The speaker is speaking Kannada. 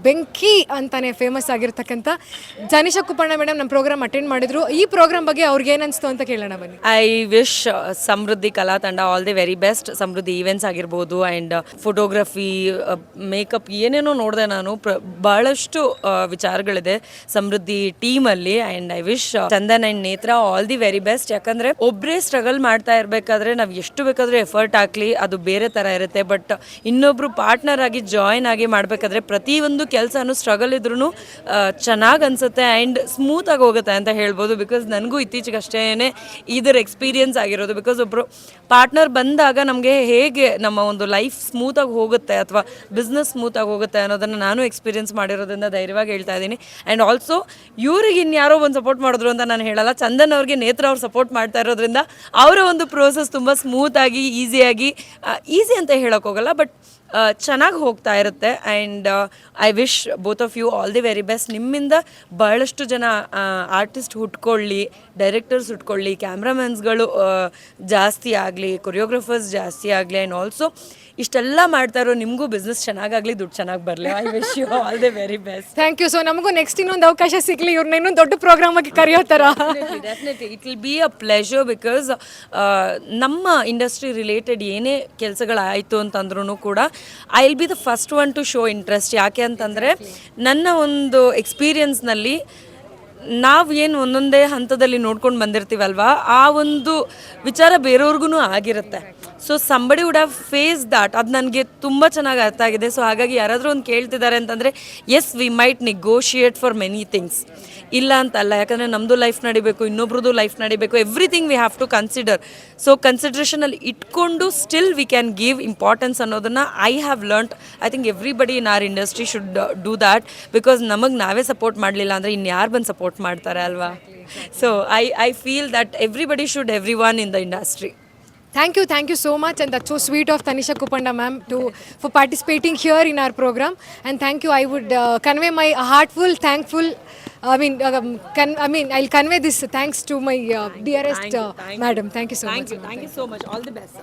ಬೆಂಕಿ ಅಂತಾನೆ ಫೇಮಸ್ ಆಗಿರ್ತಕ್ಕಂಥ ಜನಿಷಾ ಕುಪ್ಪಣ್ಣ ಮೇಡಮ್ ನಮ್ಮ ಪ್ರೋಗ್ರಾಮ್ ಅಟೆಂಡ್ ಮಾಡಿದ್ರು. ಈ ಪ್ರೋಗ್ರಾಮ್ ಬಗ್ಗೆ ಅವ್ರಿಗೆ ಏನಿಸ್ತು ಅಂತ ಕೇಳೋಣ ಬನ್ನಿ. ಐ ವಿಶ್ ಸಮೃದ್ಧಿ ಕಲಾ ತಂಡ all the very best. Samriddhi events ಆಗಿರ್ಬೋದು ಆ್ಯಂಡ್ ಫೋಟೋಗ್ರಫಿ, ಮೇಕಪ್ ಏನೇನೋ ನೋಡಿದೆ ನಾನು. ಬಹಳಷ್ಟು ವಿಚಾರಗಳಿದೆ ಸಮೃದ್ಧಿ ಟೀಮಲ್ಲಿ. And I wish Chandan and ನೇತ್ರ ಆಲ್ ದಿ ವೆರಿ ಬೆಸ್ಟ್. ಯಾಕಂದರೆ ಒಬ್ಬರೇ ಸ್ಟ್ರಗಲ್ ಮಾಡ್ತಾ ಇರಬೇಕಾದ್ರೆ ನಾವು ಎಷ್ಟು ಬೇಕಾದರೂ ಎಫರ್ಟ್ ಹಾಕಲಿ ಅದು ಬೇರೆ ಥರ ಇರುತ್ತೆ. ಬಟ್ ಇನ್ನೊಬ್ಬರು ಪಾರ್ಟ್ನರ್ ಆಗಿ ಜಾಯ್ನ್ ಆಗಿ ಮಾಡಬೇಕಾದ್ರೆ ಪ್ರತಿಯೊಂದು ಕೆಲಸನೂ ಸ್ಟ್ರಗಲ್ ಇದ್ರೂ ಚೆನ್ನಾಗಿ ಅನಿಸುತ್ತೆ ಆ್ಯಂಡ್ ಸ್ಮೂತಾಗಿ ಹೋಗುತ್ತೆ ಅಂತ ಹೇಳ್ಬೋದು. ಬಿಕಾಸ್ ನನಗೂ ಇತ್ತೀಚೆಗಷ್ಟೇ ಇದರ ಎಕ್ಸ್ಪೀರಿಯನ್ಸ್ ಆಗಿರೋದು. ಬಿಕಾಸ್ ಒಬ್ಬರು ಪಾರ್ಟ್ನರ್ ಬಂದಾಗ ನಮಗೆ ಹೇಗೆ ನಮ್ಮ ಒಂದು ಲೈಫ್ ಸ್ಮೂತಾಗಿ ಹೋಗುತ್ತೆ ಅಥವಾ ಬಿಸ್ನೆಸ್ ಸ್ಮೂತಾಗಿ ಹೋಗುತ್ತೆ ಅನ್ನೋದನ್ನು ನಾನು ಎಕ್ಸ್ಪೀರಿಯನ್ಸ್ ಮಾಡಿರೋದ್ರಿಂದ ಧೈರ್ಯವಾಗಿ ಹೇಳ್ತಾ ಇದ್ದೀನಿ. ಆ್ಯಂಡ್ ಆಲ್ಸೋ ಇವ್ರಿಗೆ ಇನ್ಯಾರೋ ಒಂದು ಸಪೋರ್ಟ್ ಮಾಡಿದ್ರು ಅಂತ ನಾನು ಹೇಳಲ್ಲ. ಚಂದನ್ ಅವ್ರಿಗೆ ನೇತ್ರ ಅವ್ರು ಸಪೋರ್ಟ್ ಮಾಡ್ತಾ ಇರೋದ್ರಿಂದ ಅವರ ಒಂದು ಪ್ರೋಸೆಸ್ ತುಂಬ ಸ್ಮೂತಾಗಿ ಈಸಿ ಅಂತ ಹೇಳೋಕ್ಕೋಗಲ್ಲ, ಬಟ್ ಚೆನ್ನಾಗಿ ಹೋಗ್ತಾ ಇರುತ್ತೆ. And I wish both of you all the very best. ನಿಮ್ಮಿಂದ ಬಹಳಷ್ಟು ಜನ ಆರ್ಟಿಸ್ಟ್ ಹುಟ್ಕೊಳ್ಳಿ, ಡೈರೆಕ್ಟರ್ಸ್ ಹುಟ್ಕೊಳ್ಳಿ, ಕ್ಯಾಮ್ರಾಮನ್ಸ್ಗಳು ಜಾಸ್ತಿ ಆಗಲಿ, ಕೊರಿಯೋಗ್ರಫರ್ಸ್ ಜಾಸ್ತಿ ಆಗಲಿ. ಆ್ಯಂಡ್ ಆಲ್ಸೋ ಇಷ್ಟೆಲ್ಲ ಮಾಡ್ತಾ ಇರೋ ನಿಮಗೂ ಬಿಸ್ನೆಸ್ ಚೆನ್ನಾಗಾಗಲಿ, ದುಡ್ಡು ಚೆನ್ನಾಗಿ ಬರಲಿ. I wish you all the very best. Thank you. So ನಮಗೂ ನೆಕ್ಸ್ಟ್ ಇನ್ನೊಂದು ಅವಕಾಶ ಸಿಗಲಿ, ಇವ್ರನ್ನ ಇನ್ನೊಂದು ದೊಡ್ಡ ಪ್ರೋಗ್ರಾಮ್ ಆಗಿ ಕರೆಯೋ ಥರ. Definitely it will be a pleasure. Because ನಮ್ಮ ಇಂಡಸ್ಟ್ರಿ ರಿಲೇಟೆಡ್ ಏನೇ ಕೆಲಸಗಳಾಯಿತು ಅಂತಂದ್ರೂ ಕೂಡ I will be the first one to show interest. ಯಾಕೆ ಅಂತಂದರೆ ನನ್ನ ಒಂದು ಎಕ್ಸ್ಪೀರಿಯನ್ಸ್ನಲ್ಲಿ ನಾವು ಏನು ಒಂದೊಂದೇ ಹಂತದಲ್ಲಿ ನೋಡ್ಕೊಂಡು ಬಂದಿರ್ತೀವಲ್ವ, ಆ ಒಂದು ವಿಚಾರ ಬೇರೆಯವ್ರಿಗೂ ಆಗಿರುತ್ತೆ. So somebody would have face that. ಅದು ನನಗೆ ತುಂಬ ಚೆನ್ನಾಗಿ ಅರ್ಥ ಆಗಿದೆ. ಸೊ ಹಾಗಾಗಿ ಯಾರಾದರೂ ಒಂದು ಕೇಳ್ತಿದ್ದಾರೆ ಅಂತಂದರೆ yes, we might negotiate for many things, ಇಲ್ಲ ಅಂತಲ್ಲ. ಯಾಕಂದರೆ ನಮ್ಮದು ಲೈಫ್ ನಡಿಬೇಕು, ಇನ್ನೊಬ್ರದ್ದು ಲೈಫ್ ನಡಿಬೇಕು, everything we have to consider. So ಕನ್ಸಿಡ್ರೇಷನಲ್ಲಿ ಇಟ್ಕೊಂಡು still we can give importance ಅನ್ನೋದನ್ನು I have learned. I think everybody in our industry should do that. Because ನಮಗೆ ನಾವೇ ಸಪೋರ್ಟ್ ಮಾಡಲಿಲ್ಲ ಅಂದರೆ ಇನ್ಯಾರು ಬಂದು ಸಪೋರ್ಟ್ ಮಾಡ್ತಾರೆ ಅಲ್ವಾ? So I feel that everybody should every one in the industry. Thank you so much, and that's so sweet of Tanisha Kuppanda ma'am for participating here in our program. And thank you. I would convey my heartful thankful. I'll convey this thanks to my dearest madam. Thank you so much. Thank you so much. All the best.